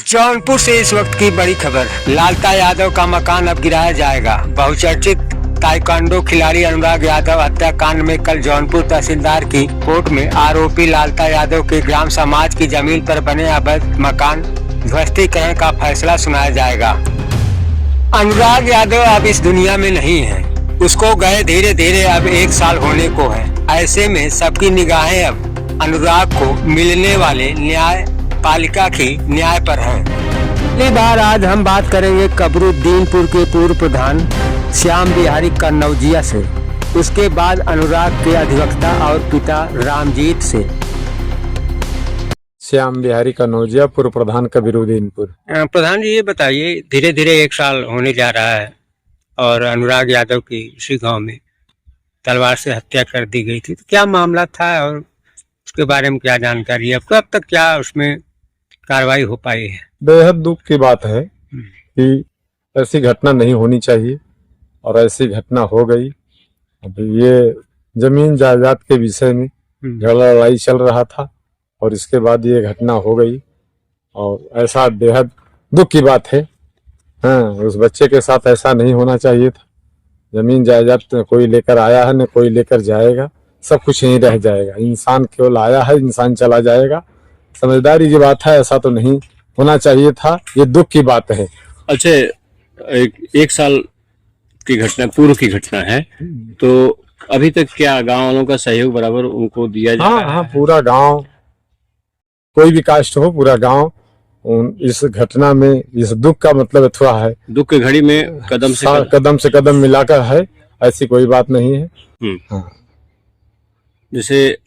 जौनपुर से इस वक्त की बड़ी खबर। लालता यादव का मकान अब गिराया जाएगा। बहुचर्चित ताइक्वांडो खिलाड़ी अनुराग यादव हत्याकांड में कल जौनपुर तहसीलदार की कोर्ट में आरोपी लालता यादव के ग्राम समाज की जमीन पर बने अवैध मकान ध्वस्तीकरण का फैसला सुनाया जाएगा। अनुराग यादव अब इस दुनिया में नहीं है। उसको गए धीरे धीरे अब 1 साल होने को है। ऐसे में सबकी निगाहें अब अनुराग को मिलने वाले न्याय पालिका की न्याय पर है। पहली बार आज हम बात करेंगे कबरुद्दीनपुर के पूर्व प्रधान श्याम बिहारी कन्नौजिया से। उसके बाद अनुराग के अधिवक्ता और पिता रामजीत से। श्याम बिहारी कन्नौजिया, पूर्व प्रधान कबीरुद्दीनपुर। प्रधान जी, ये बताइए, धीरे धीरे 1 साल होने जा रहा है और अनुराग यादव की इसी गांव में तलवार से हत्या कर दी गई थी, तो क्या मामला था और उसके बारे में क्या जानकारी है आपको? अब तक क्या उसमें कार्रवाई हो पाई है? बेहद दुख की बात है कि ऐसी घटना नहीं होनी चाहिए और ऐसी घटना हो गई। अब ये जमीन जायदाद के विषय में झगड़ा लड़ाई चल रहा था और इसके बाद ये घटना हो गई और ऐसा बेहद दुख की बात है। हाँ, उस बच्चे के साथ ऐसा नहीं होना चाहिए था। जमीन जायदाद कोई लेकर आया है न कोई लेकर जाएगा, सब कुछ यहीं रह जाएगा। इंसान केवल आया है, इंसान चला जाएगा। समझदारी की बात है, ऐसा तो नहीं होना चाहिए था। ये दुख की बात है। अच्छा, एक साल की घटना, पूर्व की घटना है, तो अभी तक क्या गांव वालों का सहयोग बराबर उनको दिया जा रहा है? हाँ, पूरा गांव, कोई भी कास्ट हो, पूरा गांव इस घटना में, इस दुख का मतलब थोड़ा है। दुख की घड़ी में कदम से कदम मिलाकर है, ऐसी कोई बात नहीं है। हाँ। जैसे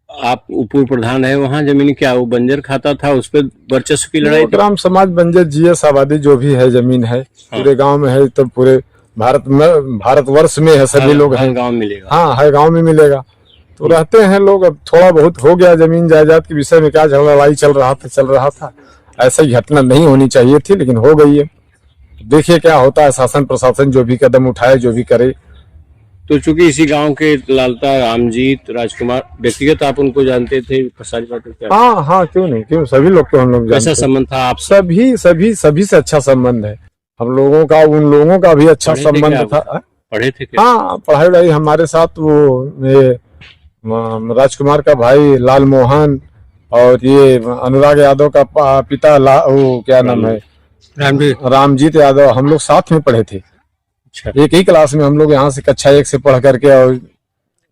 आप पूर्व प्रधान है, वहाँ जमीन क्या वो बंजर खाता था, उस पर वर्चस्व की लड़ाई? ग्राम समाज बंजर जीएस आबादी जो भी है, जमीन है पूरे गांव में है, तो पूरे भारतवर्ष में है, सभी लोग हैं। गांव मिलेगा? हाँ है, गांव में मिलेगा। तो रहते हैं लोग। अब थोड़ा बहुत हो गया जमीन जायदाद के विषय में, क्या झगड़ा लड़ाई चल रहा था। ऐसा ही घटना नहीं होनी चाहिए थी, लेकिन हो गई है। देखिए क्या होता है। शासन प्रशासन जो भी कदम उठाए, जो भी करे। तो चूंकि इसी गांव के लालता, रामजीत, राजकुमार, व्यक्तिगत आप उनको जानते थे? हाँ, क्यों नहीं, क्यों, सभी लोग को हम लोग जानते। कैसा संबंध था आप? सभी से अच्छा संबंध है हम लोगों का। उन लोगों का भी अच्छा संबंध था। पढ़े थे क्या? हाँ, पढ़ाई वढ़ाई हमारे साथ। वो राजकुमार का भाई लाल मोहन और ये अनुराग यादव का पिता वो क्या नाम है, रामजीत यादव, हम लोग साथ में पढ़े थे। अच्छा। एक ही क्लास में हम लोग यहाँ से कक्षा 1 से पढ़ करके और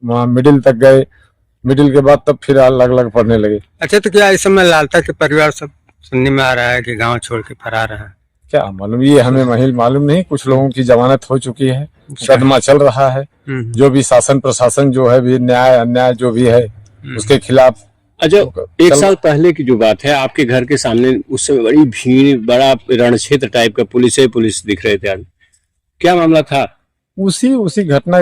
वहाँ मिडिल तक गए। मिडिल के बाद तब फिर अलग अलग पढ़ने लगे। अच्छा, तो क्या इस समय लालता के परिवार सब सुनने में आ रहा है कि गांव छोड़ के फरार है? क्या मालूम, ये हमें मालूम नहीं। कुछ लोगों की जमानत हो चुकी है, मुकदमा चल रहा है। जो भी शासन प्रशासन जो है, भी न्याय अन्याय जो भी है उसके खिलाफ। अच्छा, 1 साल पहले की जो बात है, आपके घर के सामने उस समय बड़ी भीड़, बड़ा रण क्षेत्र टाइप का पुलिस दिख रहे थे। क्या मामला था? उसी घटना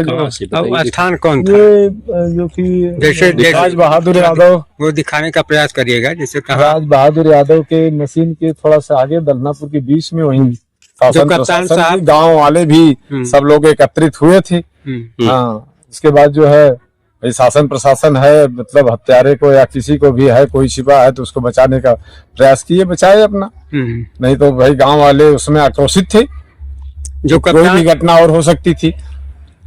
स्थान कौन था? ये जो कि जैसे राज बहादुर यादव, वो दिखाने का प्रयास करिएगा। जैसे राज बहादुर यादव के मशीन के थोड़ा सा आगे दलनापुर के बीच में, वहीं शासन प्रशासन, गाँव वाले भी सब लोग एकत्रित हुए थे। हाँ, उसके बाद जो है शासन प्रशासन है, मतलब हत्यारे को या किसी को भी है, कोई छिपा है तो उसको बचाने का प्रयास किए, बचाए अपना। नहीं तो भाई गांव वाले उसमें आक्रोशित थे। जो कोई भी घटना और हो सकती थी।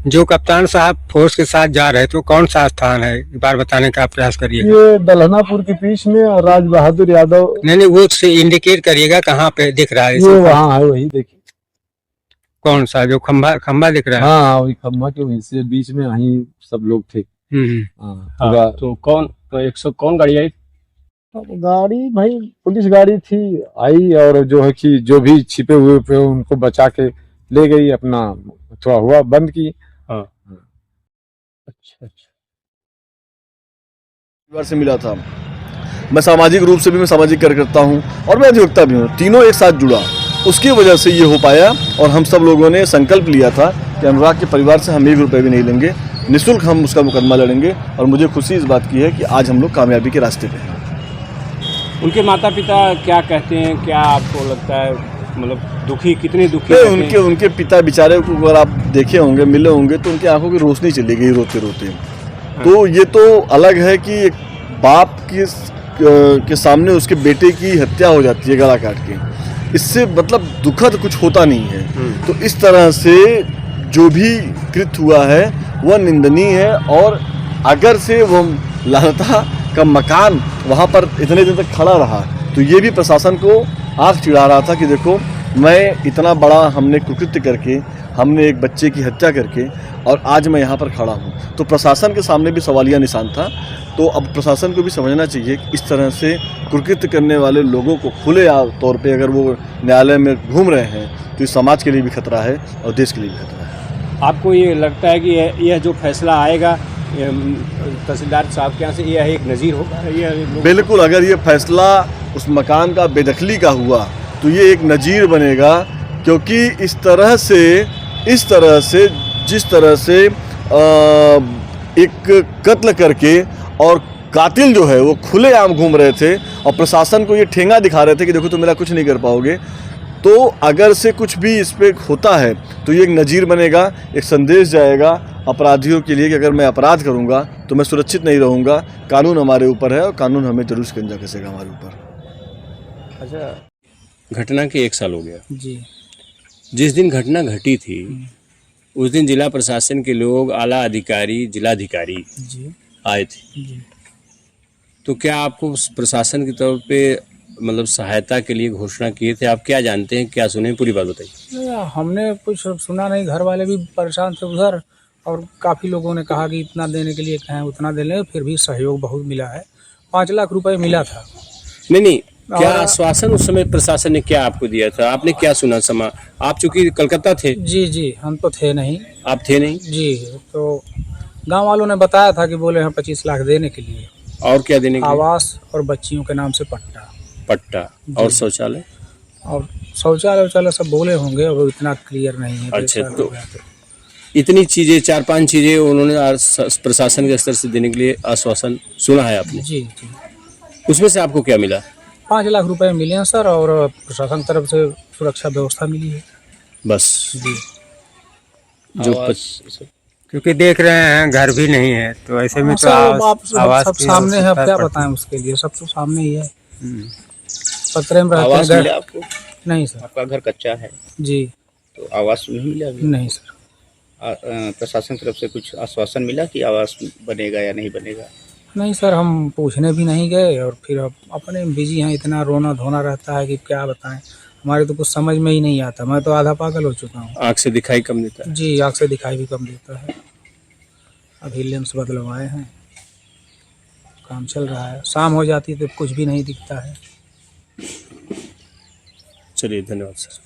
जो कप्तान साहब फोर्स के साथ जा रहे थे, तो कौन सा स्थान है, एक बार बताने का प्रयास करिएगा। ये दलहनापुर के बीच में, और राज बहादुर यादव। नहीं, वो से इंडिकेट करिएगा कहाँ पे दिख रहा है। ये वहाँ है, वही देखिए। कौन सा, जो खंबा दिख रहा है? हाँ, वही खंबा के वहीं से बीच में, वहीं सब लोग थे। तो कौन गाड़ी आई? गाड़ी भाई पुलिस गाड़ी थी, आई, और जो है कि जो भी छिपे हुए पे उनको बचा के ले गई। अपना थोड़ा हुआ बंद की। हाँ। अच्छा। परिवार से मिला था। मैं सामाजिक रूप से भी मैं सामाजिक कार्यकर्ता हूँ और मैं अधिवक्ता भी हूँ। तीनों एक साथ जुड़ा, उसकी वजह से ये हो पाया। और हम सब लोगों ने संकल्प लिया था कि अनुराग के परिवार से हम 1 रुपये भी नहीं लेंगे, निःशुल्क हम उसका मुकदमा लड़ेंगे। और मुझे खुशी इस बात की है कि आज हम लोग कामयाबी के रास्ते पे हैं। उनके माता पिता क्या कहते हैं? क्या आपको लगता है, मतलब कितने दुखी? उनके पिता बेचारे को अगर आप देखे होंगे, मिले होंगे, तो उनकी आंखों की रोशनी चली गई रोते रोते। तो ये तो अलग है कि एक बाप की के सामने उसके बेटे की हत्या हो जाती है गला काट के। इससे मतलब दुखद कुछ होता नहीं है। तो इस तरह से जो भी कृत्य हुआ है वह निंदनीय है। और अगर से वो लालता का मकान वहाँ पर इतने दिन तक खड़ा रहा तो ये भी प्रशासन को आँख चिढ़ा रहा था कि देखो, मैं इतना बड़ा हमने कुकृत्य करके, हमने एक बच्चे की हत्या करके और आज मैं यहाँ पर खड़ा हूँ। तो प्रशासन के सामने भी सवालिया निशान था। तो अब प्रशासन को भी समझना चाहिए कि इस तरह से कुकृत्य करने वाले लोगों को खुले तौर पे अगर वो न्यायालय में घूम रहे हैं तो इस समाज के लिए भी खतरा है और देश के लिए भी खतरा है। आपको ये लगता है कि यह जो फैसला आएगा तहसीलदार साहब के यहाँ से, यह एक नज़ीर होगा? बिल्कुल, अगर ये फैसला उस मकान का बेदखली का हुआ तो ये एक नज़ीर बनेगा। क्योंकि इस तरह से जिस तरह से एक कत्ल करके और कातिल जो है वो खुलेआम घूम रहे थे और प्रशासन को ये ठेंगा दिखा रहे थे कि देखो तुम मेरा कुछ नहीं कर पाओगे, तो अगर से कुछ भी इस पे होता है तो ये एक नज़ीर बनेगा, एक संदेश जाएगा अपराधियों के लिए कि अगर मैं अपराध करूंगा तो मैं सुरक्षित नहीं रहूंगा। कानून हमारे ऊपर है और कानून हमें जरूर शिकंजा कसेगा हमारे ऊपर। अच्छा, घटना के 1 साल हो गया जी। जिस दिन घटना घटी थी उस दिन जिला प्रशासन के लोग, आला अधिकारी, जिलाधिकारी जी आए थे। जी। तो क्या आपको प्रशासन की तरफ पे मतलब सहायता के लिए घोषणा किए थे? आप क्या जानते हैं, क्या सुने, पूरी बात बताइए। नहीं, हमने कुछ सुना नहीं। घर वाले भी परेशान थे उधर, और काफ़ी लोगों ने कहा कि इतना देने के लिए कहें उतना दे लें। फिर भी सहयोग बहुत मिला है। 5 लाख रुपए मिला था। नहीं, क्या आश्वासन उस समय प्रशासन ने क्या आपको दिया था? आपने क्या सुना समा? आप चूंकि कलकत्ता थे। जी, हम तो थे नहीं। आप थे नहीं जी, तो गांव वालों ने बताया था कि बोले हैं 25 लाख देने के लिए। और क्या देने के लिए? आवास और बच्चियों के नाम से पट्टा और शौचालय और शौचालय सब बोले होंगे, अब इतना क्लियर नहीं है। अच्छा, तो इतनी चीजें, 4-5 चीजें उन्होंने प्रशासन के स्तर से देने के लिए आश्वासन सुना है आपने? जी। उसमें से आपको क्या मिला? 5 लाख रुपए मिले हैं सर, और प्रशासन की तरफ से सुरक्षा व्यवस्था मिली है बस। जी। जो क्योंकि देख रहे हैं घर भी नहीं है, तो ऐसे में तो आवास सब सामने है। अब क्या बताएं उसके लिए, सब तो सामने ही है। पतरे में रहते हैं। मिला आपको? नहीं सर। आपका घर कच्चा है जी। तो आवास नहीं मिला अभी? नहीं सर। प्रशासन की तरफ से कुछ आश्वासन मिला कि आवास बनेगा या नहीं बनेगा? नहीं सर, हम पूछने भी नहीं गए, और फिर अब अपने बिजी हैं। इतना रोना धोना रहता है कि क्या बताएं। हमारे तो कुछ समझ में ही नहीं आता। मैं तो आधा पागल हो चुका हूँ। आँख से दिखाई कम देता है? जी, आँख से दिखाई भी कम देता है। अभी लेंस बदलवाए हैं, काम चल रहा है। शाम हो जाती तो कुछ भी नहीं दिखता है। चलिए, धन्यवाद सर।